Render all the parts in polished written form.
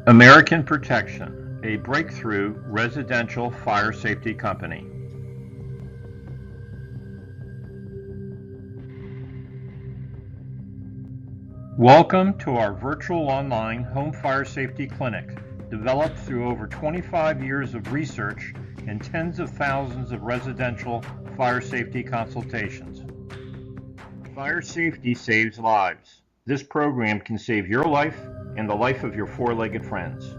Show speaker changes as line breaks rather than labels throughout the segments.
American Protection, a breakthrough residential fire safety company. Welcome to our virtual online home fire safety clinic, developed through over 25 years of research and tens of thousands of residential fire safety consultations. Fire safety saves lives. This program can save your life and the life of your four-legged friends.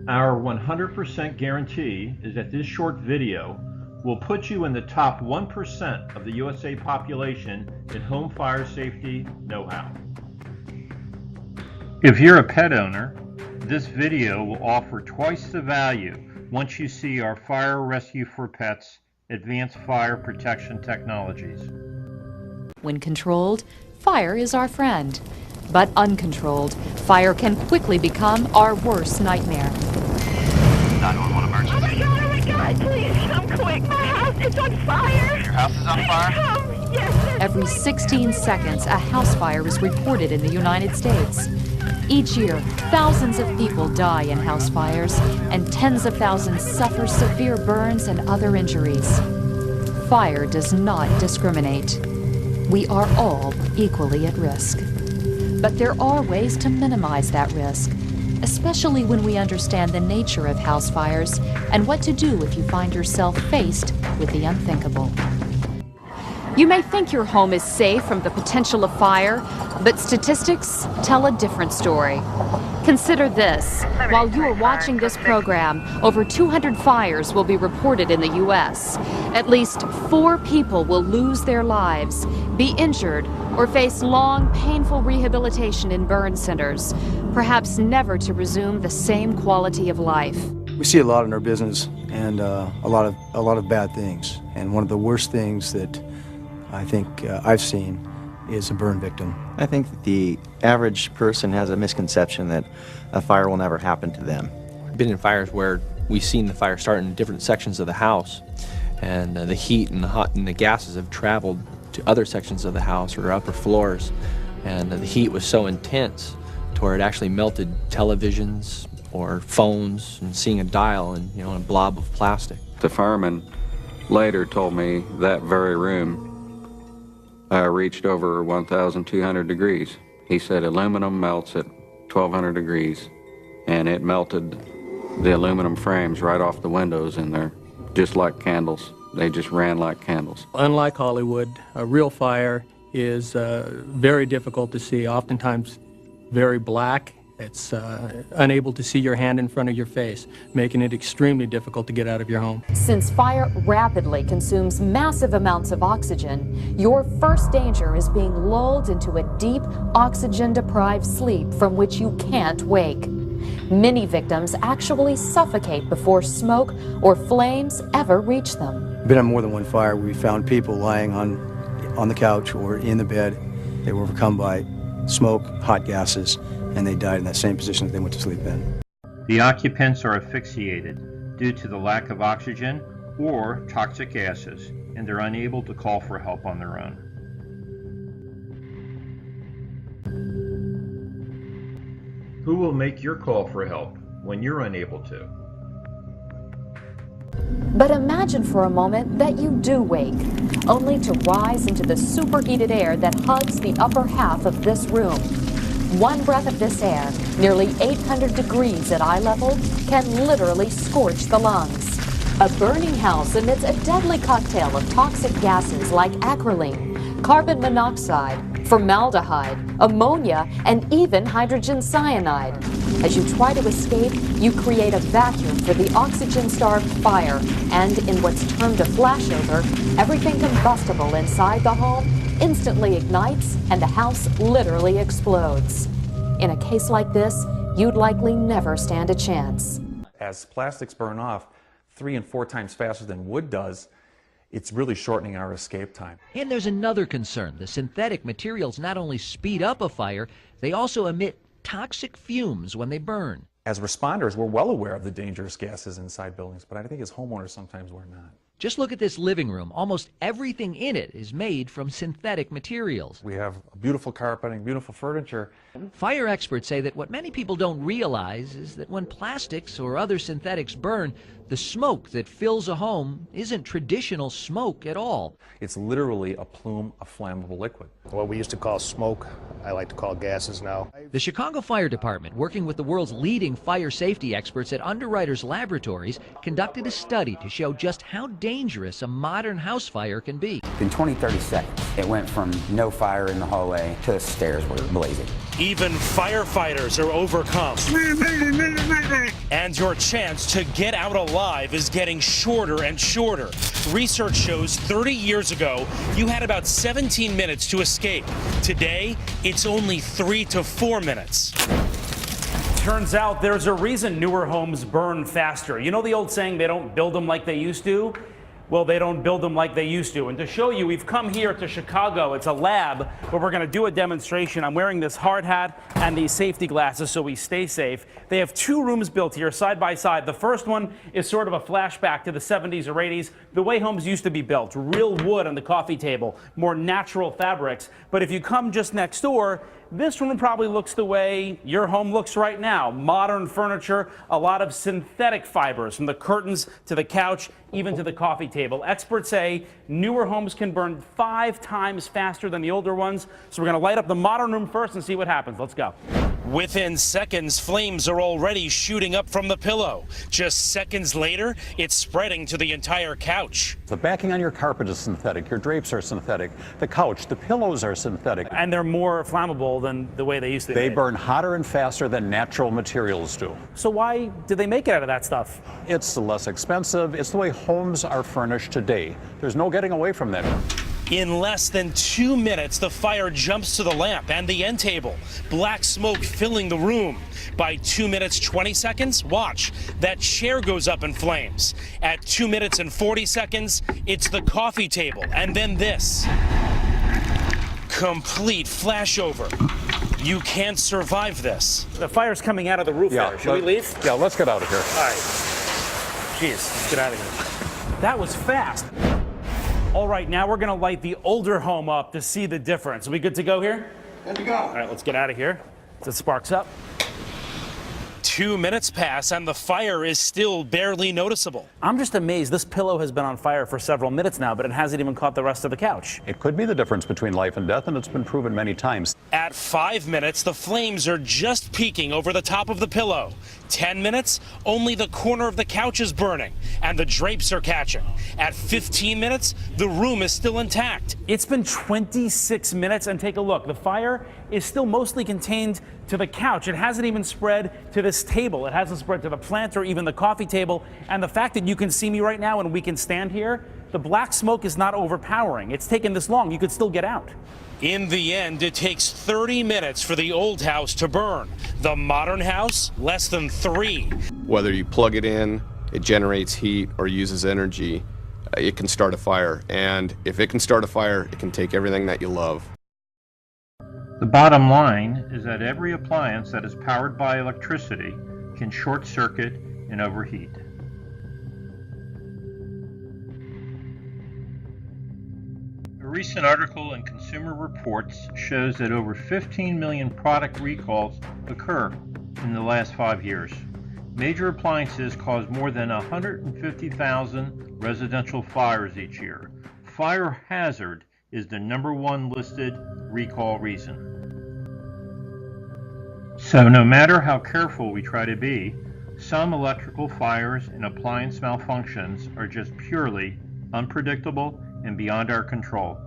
Our 100% guarantee is that this short video will put you in the top 1% of the USA population in home fire safety know-how. If you're a pet owner, this video will offer twice the value once you see our Fire Rescue for Pets advanced fire protection technologies.
When controlled, fire is our friend. But uncontrolled, fire can quickly become our worst nightmare.
911 emergency.
Oh my God, please come quick. My house is on fire.
Your house is on fire?
Come, yes.
Every 16 seconds, a house fire is reported in the United States. Each year, thousands of people die in house fires, and tens of thousands suffer severe burns and other injuries. Fire does not discriminate. We are all equally at risk. But there are ways to minimize that risk, especially when we understand the nature of house fires and what to do if you find yourself faced with the unthinkable. You may think your home is safe from the potential of fire, but statistics tell a different story. Consider this. While you are watching this program, over 200 fires will be reported in the U.S. At least 4 people will lose their lives, be injured, or face long, painful rehabilitation in burn centers, perhaps never to resume the same quality of life.
We see a lot in our business, and a lot of bad things. And one of the worst things that I think I've seen is a burn victim.
I think that the average person has a misconception that a fire will never happen to them.
I've been in fires where we've seen the fire start in different sections of the house, and the heat and the gases have traveled to other sections of the house or upper floors, and the heat was so intense to where it actually melted televisions or phones, and seeing a dial in a blob of plastic.
The fireman later told me that very room reached over 1,200 degrees. He said aluminum melts at 1,200 degrees, and it melted the aluminum frames right off the windows in there, just like candles. They just ran like candles.
Unlike Hollywood, a real fire is very difficult to see, oftentimes very black. It's unable to see your hand in front of your face, making it extremely difficult to get out of your home.
Since fire rapidly consumes massive amounts of oxygen, your first danger is being lulled into a deep, oxygen-deprived sleep from which you can't wake. Many victims actually suffocate before smoke or flames ever reach them.
Been on more than one fire where we found people lying on the couch or in the bed. They were overcome by smoke, hot gases, and they died in that same position that they went to sleep in.
The occupants are asphyxiated due to the lack of oxygen or toxic gases, and they're unable to call for help on their own. Who will make your call for help when you're unable to?
But imagine for a moment that you do wake, only to rise into the superheated air that hugs the upper half of this room. One breath of this air, nearly 800 degrees at eye level, can literally scorch the lungs. A burning house emits a deadly cocktail of toxic gases like acrolein, carbon monoxide, formaldehyde, ammonia, and even hydrogen cyanide. As you try to escape, you create a vacuum for the oxygen-starved fire, and in what's termed a flashover, everything combustible inside the home instantly ignites and the house literally explodes. In a case like this, you'd likely never stand a chance.
As plastics burn off 3 and 4 times faster than wood does, it's really shortening our escape time.
And there's another concern. The synthetic materials not only speed up a fire, they also emit toxic fumes when they burn.
As responders, we're well aware of the dangerous gases inside buildings, but I think as homeowners sometimes we're not.
Just look at this living room. Almost everything in it is made from synthetic materials.
We have beautiful carpeting, beautiful furniture.
Fire experts say that what many people don't realize is that when plastics or other synthetics burn, the smoke that fills a home isn't traditional smoke at all.
It's literally a plume of flammable liquid.
What we used to call smoke, I like to call gases now.
The Chicago Fire Department, working with the world's leading fire safety experts at Underwriters Laboratories, conducted a study to show just how dangerous a modern house fire can be.
In 20-30 seconds, it went from no fire in the hallway to the stairs were blazing.
Even firefighters are overcome. And your chance to get out alive is getting shorter and shorter. Research shows 30 years ago, you had about 17 minutes to escape. Today, it's only 3 to 4 minutes.
Turns out there's a reason newer homes burn faster. You know the old saying, they don't build them like they used to? Well, they don't build them like they used to. And to show you, we've come here to Chicago. It's a lab where we're going to do a demonstration. I'm wearing this hard hat and these safety glasses so we stay safe. They have 2 rooms built here side by side. The first one is sort of a flashback to the 70s or 80s, the way homes used to be built. Real wood on the coffee table, more natural fabrics. But if you come just next door, this room probably looks the way your home looks right now. Modern furniture, a lot of synthetic fibers, from the curtains to the couch, even to the coffee table. Experts say newer homes can burn 5 times faster than the older ones. So we're going to light up the modern room first and see what happens. Let's go.
Within seconds, flames are already shooting up from the pillow. Just seconds later, it's spreading to the entire couch.
The backing on your carpet is synthetic, your drapes are synthetic, the couch, the pillows are synthetic.
And they're more flammable than the way they used to be.
They burn hotter and faster than natural materials do.
So why do they make it out of that stuff?
It's less expensive. It's the way homes are furnished today. There's no getting away from that.
In less than 2 minutes, the fire jumps to the lamp and the end table. Black smoke filling the room. By 2 minutes, 20 seconds, watch, that chair goes up in flames. At 2 minutes and 40 seconds, it's the coffee table. And then this. Complete flashover. You can't survive this.
The fire's coming out of the roof there. Should we leave?
Yeah, let's get out of here.
All right. Jeez, let's get out of here. That was fast. All right, now we're going to light the older home up to see the difference. Are we good to go here?
Good to go.
All right, let's get out of here. So it sparks up.
2 minutes pass and the fire is still barely noticeable.
I'm just amazed. This pillow has been on fire for several minutes now, but it hasn't even caught the rest of the couch.
It could be the difference between life and death, and it's been proven many times.
At 5 minutes, the flames are just peeking over the top of the pillow. 10 minutes, only the corner of the couch is burning and the drapes are catching. At 15 minutes, the room is still intact.
It's been 26 minutes, and take a look. The fire is still mostly contained to the couch. It hasn't even spread to this table. It hasn't spread to the plant or even the coffee table. And the fact that you can see me right now and we can stand here, the black smoke is not overpowering. It's taken this long. You could still get out.
In the end, it takes 30 minutes for the old house to burn. The modern house, less than 3.
Whether you plug it in, it generates heat, or uses energy, it can start a fire. And if it can start a fire, it can take everything that you love.
The bottom line is that every appliance that is powered by electricity can short circuit and overheat. A recent article in Consumer Reports shows that over 15 million product recalls occur in the last 5 years. Major appliances cause more than 150,000 residential fires each year. Fire hazard is the #1 listed recall reason. So no matter how careful we try to be, some electrical fires and appliance malfunctions are just purely unpredictable and beyond our control.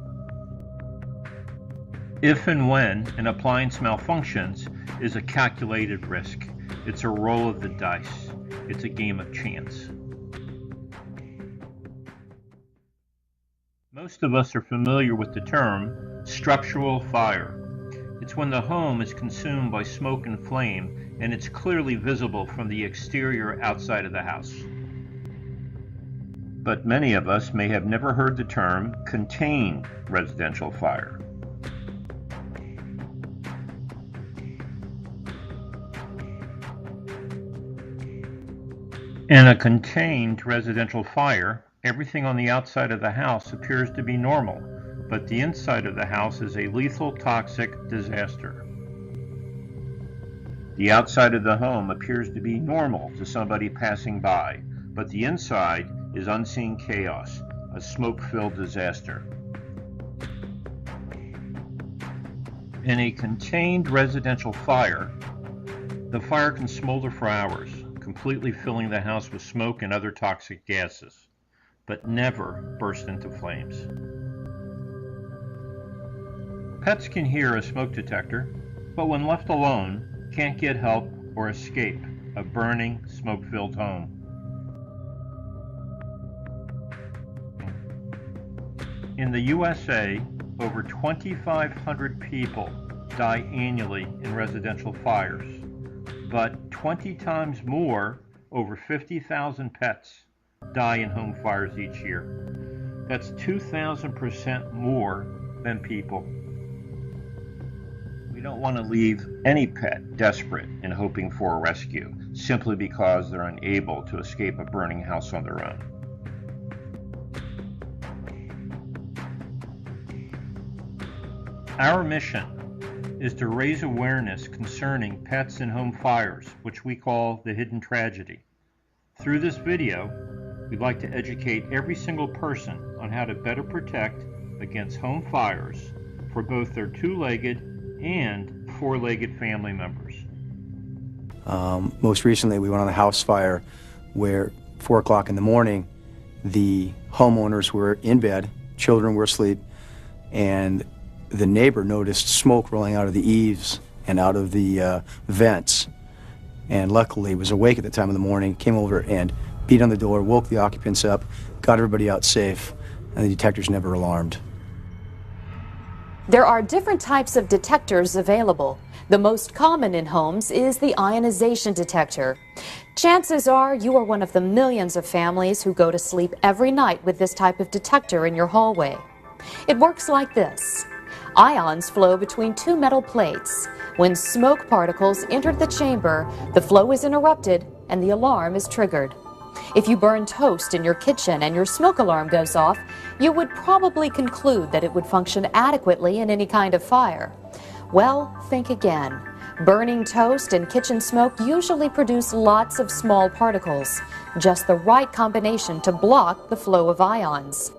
If and when an appliance malfunctions is a calculated risk. It's a roll of the dice. It's a game of chance. Most of us are familiar with the term structural fire. It's when the home is consumed by smoke and flame, and it's clearly visible from the exterior outside of the house. But many of us may have never heard the term contained residential fire. In a contained residential fire, Everything on the outside of the house appears to be normal, but the inside of the house is a lethal, toxic disaster. The outside of the home appears to be normal to somebody passing by, but the inside is unseen chaos, a smoke-filled disaster. In a contained residential fire, the fire can smolder for hours, completely filling the house with smoke and other toxic gases, but never burst into flames. Pets can hear a smoke detector, but when left alone, can't get help or escape a burning, smoke-filled home. In the USA, over 2,500 people die annually in residential fires, but 20 times more, over 50,000 pets, die in home fires each year. That's 2,000% more than people. We don't want to leave any pet desperate and hoping for a rescue, simply because they're unable to escape a burning house on their own. Our mission is to raise awareness concerning pets and home fires, which we call the hidden tragedy. Through this video, we'd like to educate every single person on how to better protect against home fires for both their two-legged and four-legged family members.
Most recently, we went on a house fire where 4 o'clock in the morning, the homeowners were in bed, children were asleep, and the neighbor noticed smoke rolling out of the eaves and out of the vents, and luckily was awake at the time of the morning, came over and beat on the door, woke the occupants up, got everybody out safe, and the detectors never alarmed.
There are different types of detectors available. The most common in homes is the ionization detector. Chances are you are one of the millions of families who go to sleep every night with this type of detector in your hallway. It works like this. Ions flow between two metal plates. When smoke particles enter the chamber, the flow is interrupted and the alarm is triggered. If you burn toast in your kitchen and your smoke alarm goes off, you would probably conclude that it would function adequately in any kind of fire. Well, think again. Burning toast and kitchen smoke usually produce lots of small particles, just the right combination to block the flow of ions.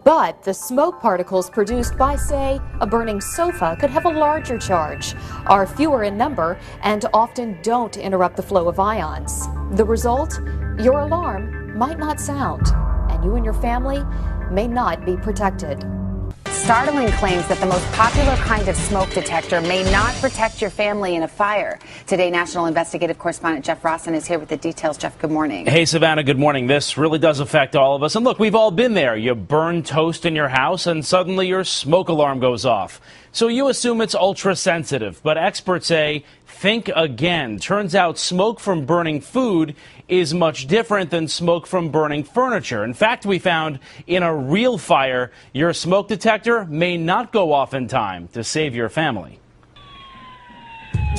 But the smoke particles produced by, say, a burning sofa could have a larger charge, are fewer in number, and often don't interrupt the flow of ions. The result? Your alarm might not sound, and you and your family may not be protected.
Startling claims that the most popular kind of smoke detector may not protect your family in a fire. Today, national investigative correspondent Jeff Rossen is here with the details. Jeff, good morning.
Hey, Savannah, good morning. This really does affect all of us. And look, we've all been there. You burn toast in your house and suddenly your smoke alarm goes off. So you assume it's ultra sensitive, but experts say, think again. Turns out smoke from burning food is much different than smoke from burning furniture. In fact, we found in a real fire, your smoke detector may not go off in time to save your family.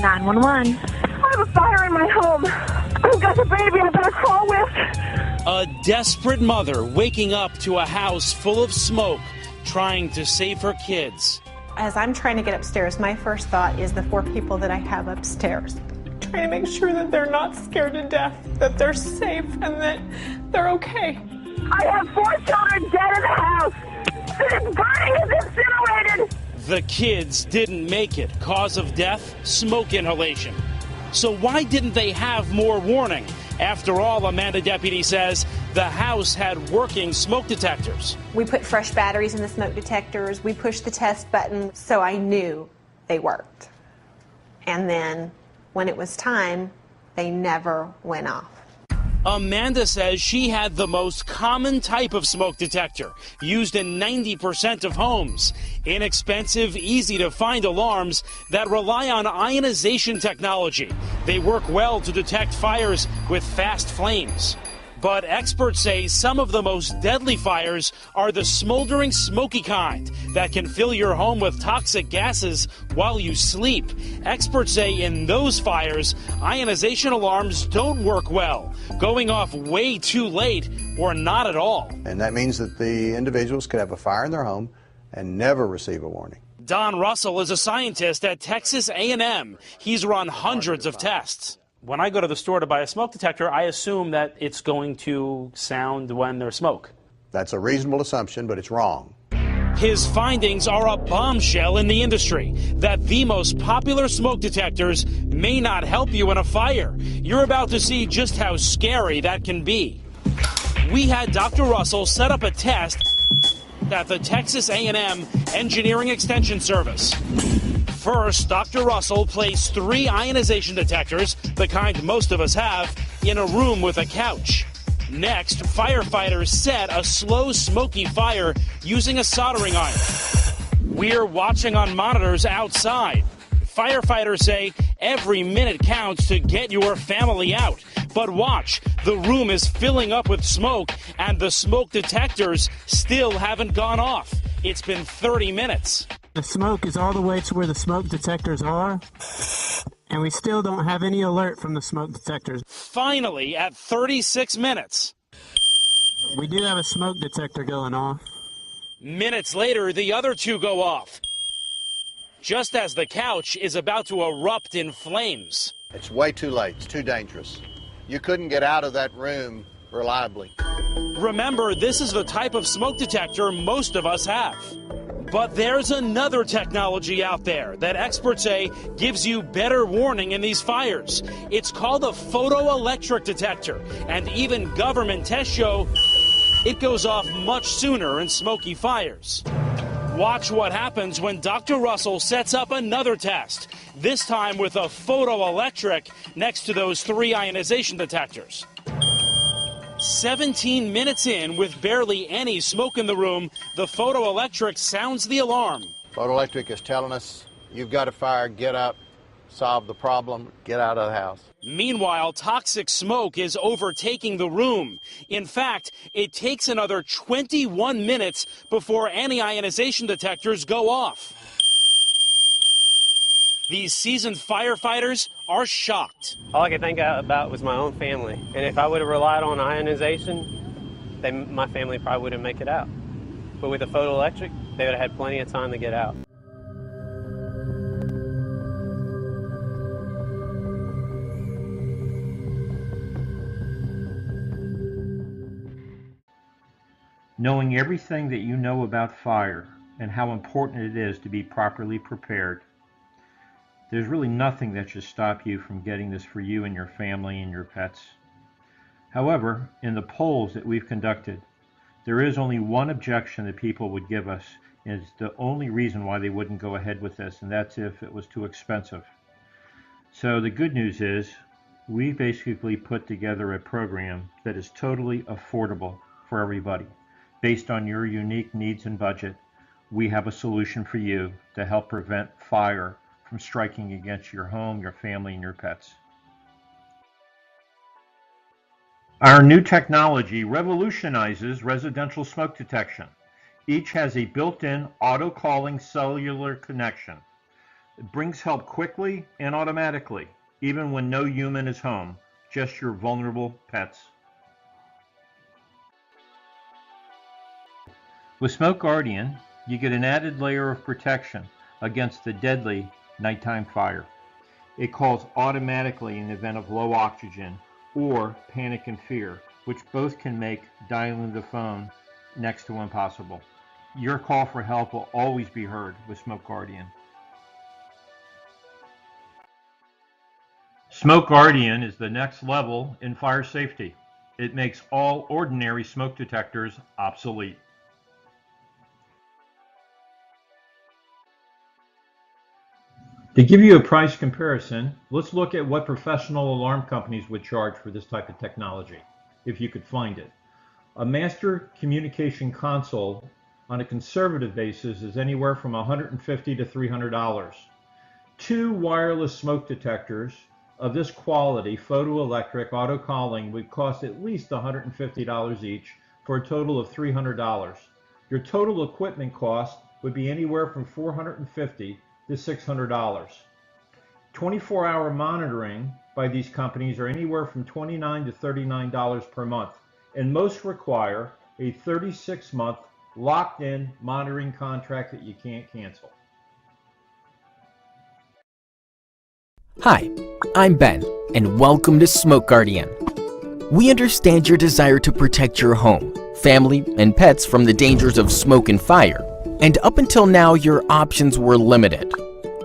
911. I have a fire in my home. I've got the baby I better call with.
A desperate mother waking up to a house full of smoke, trying to save her kids.
As I'm trying to get upstairs, my first thought is the 4 people that I have upstairs. Trying to make sure that they're not scared to death, that they're safe, and that they're okay.
I have 4 children dead in the house. It's burning, it's incinerated.
The kids didn't make it. Cause of death, smoke inhalation. So why didn't they have more warning? After all, Amanda Deputy says the house had working smoke detectors.
We put fresh batteries in the smoke detectors. We pushed the test button, so I knew they worked. And then when it was time, they never went off.
Amanda says she had the most common type of smoke detector, used in 90% of homes. Inexpensive, easy to find alarms that rely on ionization technology. They work well to detect fires with fast flames. But experts say some of the most deadly fires are the smoldering, smoky kind that can fill your home with toxic gases while you sleep. Experts say in those fires, ionization alarms don't work well, going off way too late or not at all.
And that means that the individuals could have a fire in their home and never receive a warning.
Don Russell is a scientist at Texas A&M. He's run hundreds of tests.
When I go to the store to buy a smoke detector, I assume that it's going to sound when there's smoke.
That's a reasonable assumption, but it's wrong.
His findings are a bombshell in the industry that the most popular smoke detectors may not help you in a fire. You're about to see just how scary that can be. We had Dr. Russell set up a test at the Texas A&M Engineering Extension Service. First, Dr. Russell placed 3 ionization detectors, the kind most of us have, in a room with a couch. Next, firefighters set a slow, smoky fire using a soldering iron. We're watching on monitors outside. Firefighters say every minute counts to get your family out. But watch, the room is filling up with smoke, and the smoke detectors still haven't gone off. It's been 30 minutes.
The smoke is all the way to where the smoke detectors are, and we still don't have any alert from the smoke detectors.
Finally, at 36 minutes.
We do have a smoke detector going off.
Minutes later, the other 2 go off, just as the couch is about to erupt in flames.
It's way too late. It's too dangerous. You couldn't get out of that room reliably.
Remember, this is the type of smoke detector most of us have. But there's another technology out there that experts say gives you better warning in these fires. It's called a photoelectric detector, and even government tests show it goes off much sooner in smoky fires. Watch what happens when Dr. Russell sets up another test, this time with a photoelectric next to those 3 ionization detectors. 17 minutes in, with barely any smoke in the room, the photoelectric sounds the alarm.
Photoelectric is telling us, you've got a fire, get up, solve the problem, get out of the house.
Meanwhile, toxic smoke is overtaking the room. In fact, it takes another 21 minutes before any ionization detectors go off. These seasoned firefighters are shocked.
All I could think about was my own family. And if I would have relied on ionization, my family probably wouldn't make it out. But with a photoelectric, they would have had plenty of time to get out.
Knowing everything that you know about fire and how important it is to be properly prepared, there's really nothing that should stop you from getting this for you and your family and your pets. However, in the polls that we've conducted, there is only one objection that people would give us, and it's the only reason why they wouldn't go ahead with this, and that's if it was too expensive. So the good news is, we basically put together a program that is totally affordable for everybody. Based on your unique needs and budget, we have a solution for you to help prevent fire from striking against your home, your family, and your pets. Our new technology revolutionizes residential smoke detection. Each has a built-in auto-calling cellular connection. It brings help quickly and automatically, even when no human is home, just your vulnerable pets. With Smoke Guardian, you get an added layer of protection against the deadly nighttime fire. It calls automatically in the event of low oxygen or panic and fear, which both can make dialing the phone next to impossible. Your call for help will always be heard with Smoke Guardian. Smoke Guardian is the next level in fire safety. It makes all ordinary smoke detectors obsolete. To give you a price comparison, let's look at what professional alarm companies would charge for this type of technology, if you could find it. A master communication console on a conservative basis is anywhere from $150 to $300. 2 wireless smoke detectors of this quality, photoelectric auto calling, would cost at least $150 each for a total of $300. Your total equipment cost would be anywhere from $450 to $600. 24-hour monitoring by these companies are anywhere from $29 to $39 per month, and most require a 36-month locked-in monitoring contract that you can't cancel.
Hi, I'm Ben, and welcome to Smoke Guardian. We understand your desire to protect your home, family, and pets from the dangers of smoke and fire, and up until now your options were limited.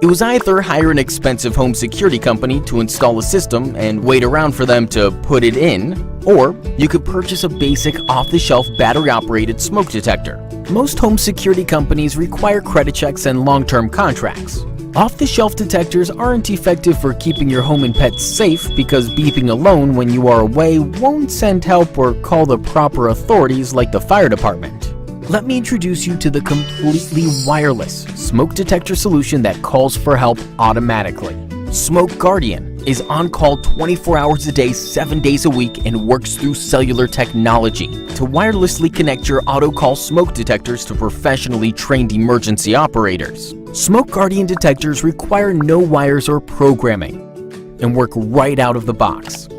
It was either hire an expensive home security company to install a system and wait around for them to put it in, or you could purchase a basic off-the-shelf battery-operated smoke detector. Most home security companies require credit checks and long-term contracts. Off-the-shelf detectors aren't effective for keeping your home and pets safe because beeping alone when you are away won't send help or call the proper authorities like the fire department. Let me introduce you to the completely wireless smoke detector solution that calls for help automatically. Smoke Guardian is on call 24 hours a day, 7 days a week, and works through cellular technology to wirelessly connect your auto-call smoke detectors to professionally trained emergency operators. Smoke Guardian detectors require no wires or programming and work right out of the box.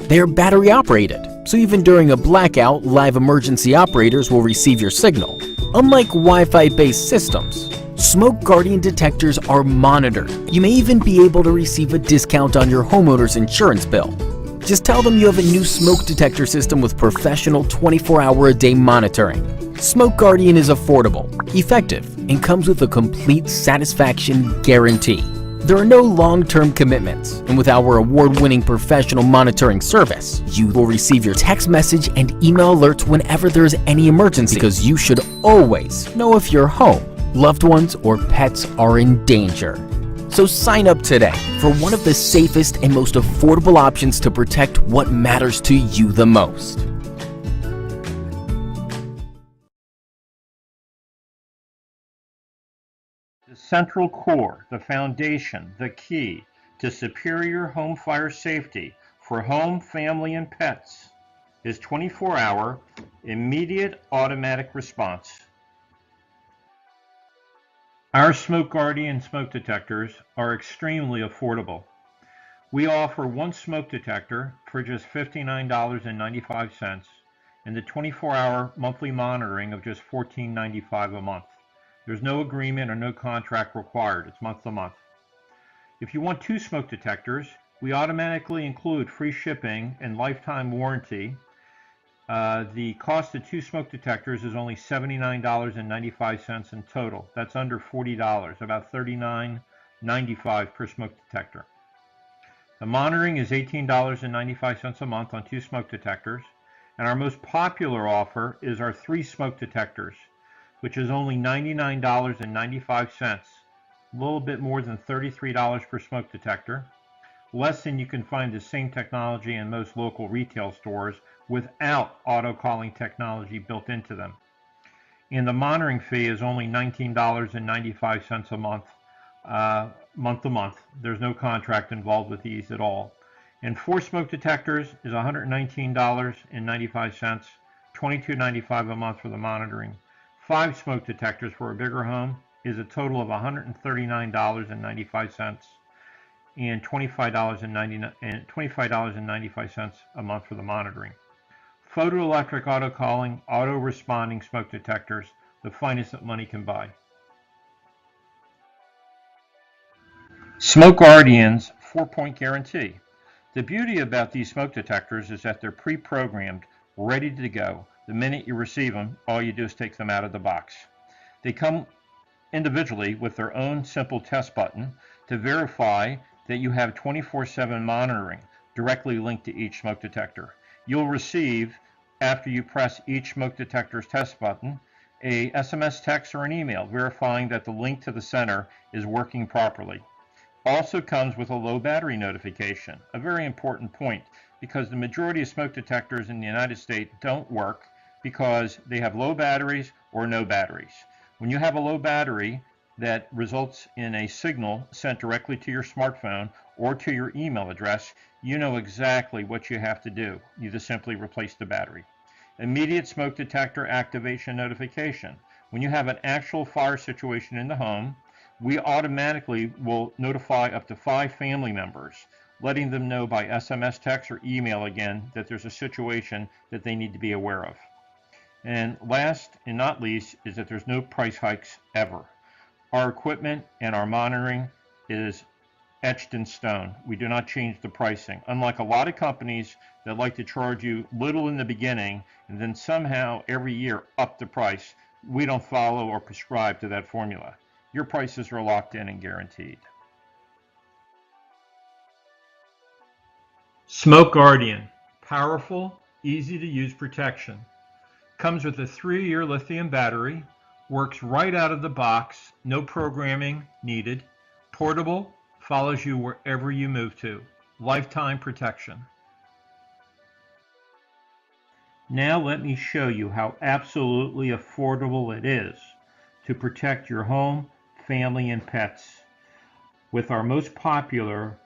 They are battery operated, so even during a blackout, live emergency operators will receive your signal. Unlike Wi-Fi based systems, Smoke Guardian detectors are monitored. You may even be able to receive a discount on your homeowner's insurance bill. Just tell them you have a new smoke detector system with professional 24-hour-a-day monitoring. Smoke Guardian is affordable, effective, and comes with a complete satisfaction guarantee. There are no long-term commitments, and with our award-winning professional monitoring service, you will receive your text message and email alerts whenever there is any emergency, because you should always know if your home, loved ones, or pets are in danger. So sign up today for one of the safest and most affordable options to protect what matters to you the most.
The central core, the foundation, the key to superior home fire safety for home, family, and pets is 24-hour immediate automatic response. Our Smoke Guardian smoke detectors are extremely affordable. We offer one smoke detector for just $59.95 and the 24-hour monthly monitoring of just $14.95 a month. There's no agreement or no contract required. It's month to month. If you want two smoke detectors, we automatically include free shipping and lifetime warranty. The cost of two smoke detectors is only $79.95 in total. That's under $40, about $39.95 per smoke detector. The monitoring is $18.95 a month on two smoke detectors, and our most popular offer is our 3 smoke detectors, which is only $99.95, a little bit more than $33 per smoke detector, less than you can find the same technology in most local retail stores without auto-calling technology built into them. And the monitoring fee is only $19.95 a month, month to month. There's no contract involved with these at all. And 4 smoke detectors is $119.95, $22.95 a month for the monitoring. 5 smoke detectors for a bigger home is a total of $139.95 and $25.95 a month for the monitoring. Photoelectric auto calling, auto responding smoke detectors, the finest that money can buy. Smoke Guardian's 4-point guarantee. The beauty about these smoke detectors is that they're pre-programmed, ready to go. The minute you receive them, all you do is take them out of the box. They come individually with their own simple test button to verify that you have 24/7 monitoring directly linked to each smoke detector. You'll receive, after you press each smoke detector's test button, a SMS text or an email verifying that the link to the center is working properly. Also comes with a low battery notification, a very important point, because the majority of smoke detectors in the United States don't work because they have low batteries or no batteries. When you have a low battery, that results in a signal sent directly to your smartphone or to your email address, you know exactly what you have to do. You just simply replace the battery. Immediate smoke detector activation notification. When you have an actual fire situation in the home, we automatically will notify up to 5 family members, letting them know by SMS, text, or email again that there's a situation that they need to be aware of. And last and not least is that there's no price hikes ever. Our equipment and our monitoring is etched in stone. We do not change the pricing. Unlike a lot of companies that like to charge you little in the beginning and then somehow every year up the price, we don't follow or prescribe to that formula. Your prices are locked in and guaranteed. Smoke Guardian. Powerful, easy to use protection. Comes with a 3-year lithium battery. Works right out of the box. No programming needed. Portable. Follows you wherever you move to. Lifetime protection. Now let me show you how absolutely affordable it is to protect your home, family, and pets with our most popular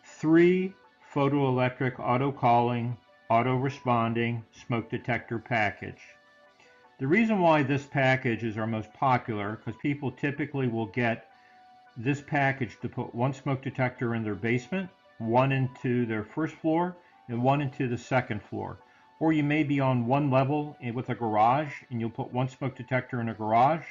3 photoelectric auto-calling, auto-responding smoke detector package. The reason why this package is our most popular because people typically will get this package to put 1 smoke detector in their basement, 1 into their first floor, and 1 into the second floor. Or you may be on 1 level with a garage and you'll put 1 smoke detector in a garage,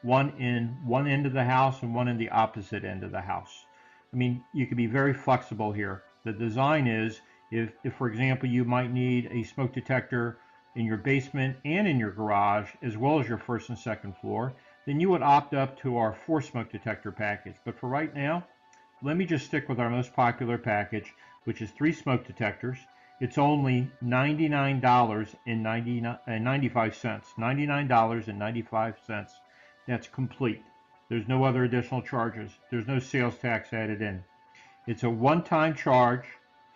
1 in one end of the house and 1 in the opposite end of the house. I mean, you can be very flexible here. The design is, if for example, you might need a smoke detector in your basement and in your garage, as well as your first and second floor, then you would opt up to our 4 smoke detector package. But for right now, let me just stick with our most popular package, which is 3 smoke detectors. It's only $99.95. $99.95. That's complete. There's no other additional charges. There's no sales tax added in. It's a one-time charge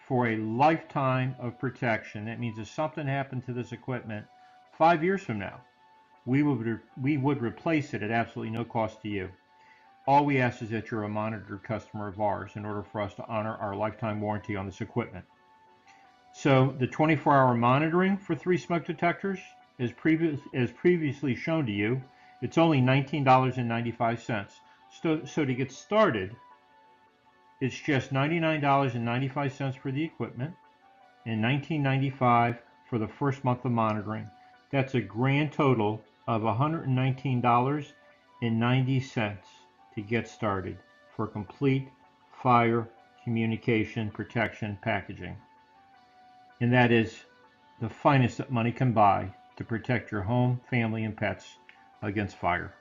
for a lifetime of protection. That means if something happened to this equipment 5 years from now, we would replace it at absolutely no cost to you. All we ask is that you're a monitored customer of ours in order for us to honor our lifetime warranty on this equipment. So the 24-hour monitoring for 3 smoke detectors, as previously shown to you, it's only $19.95. So to get started, it's just $99.95 for the equipment and $19.95 for the first month of monitoring. That's a grand total of $119.90 to get started for complete fire communication protection packaging. And that is the finest that money can buy to protect your home, family, and pets against fire.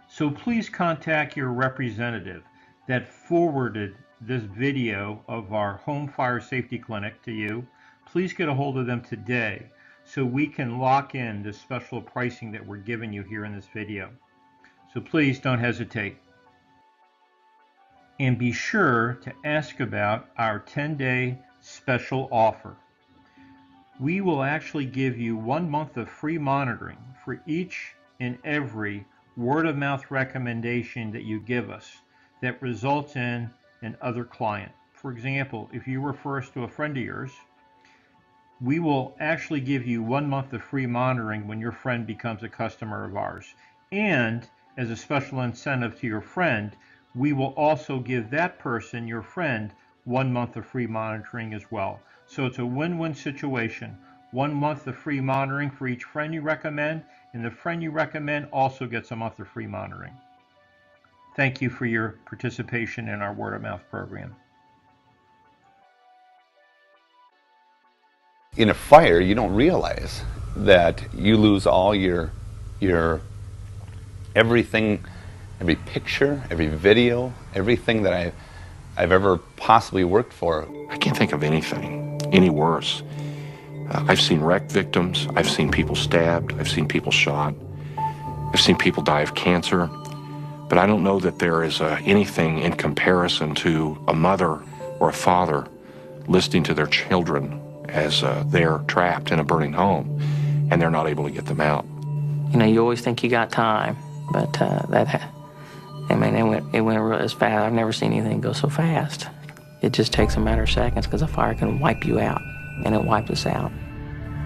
So please contact your representative that forwarded this video of our home fire safety clinic to you. Please get a hold of them today so we can lock in the special pricing that we're giving you here in this video. So please don't hesitate. And be sure to ask about our 10-day special offer. We will actually give you 1 month of free monitoring for each and every word-of-mouth recommendation that you give us that results in another client. For example, if you refer us to a friend of yours, we will actually give you 1 month of free monitoring when your friend becomes a customer of ours. And as a special incentive to your friend, we will also give that person, your friend, 1 month of free monitoring as well. So it's a win-win situation. 1 month of free monitoring for each friend you recommend, and the friend you recommend also gets a month of free monitoring. Thank you for your participation in our word-of-mouth program.
In a fire, you don't realize that you lose all your everything, every picture, every video, everything that I've ever possibly worked for.
I can't think of anything any worse. I've seen wreck victims, I've seen people stabbed, I've seen people shot, I've seen people die of cancer, but I don't know that there is anything in comparison to a mother or a father listening to their children as they're trapped in a burning home and they're not able to get them out.
You know, you always think you got time,
But I mean, it went real as fast. I've never seen anything go so fast. It just takes a matter of seconds because a fire can wipe you out, and it wiped us out.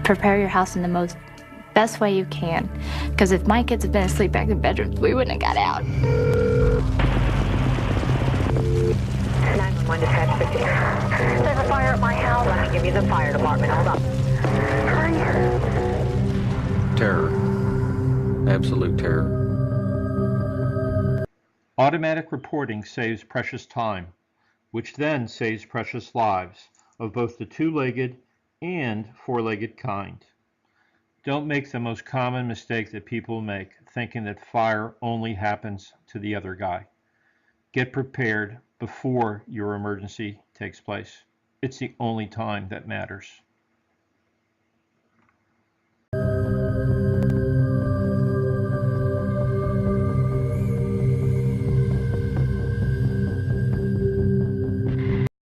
Prepare your house in the best way you can, because if my kids had been asleep back in the bedrooms, we wouldn't have got out.
911 dispatch 50. There's a fire at my house. Let me give you the fire department. Hold on. Hurry.
Terror. Absolute terror.
Automatic reporting saves precious time, which then saves precious lives of both the two-legged and four-legged kind. Don't make the most common mistake that people make, thinking that fire only happens to the other guy. Get prepared before your emergency takes place. It's the only time that matters.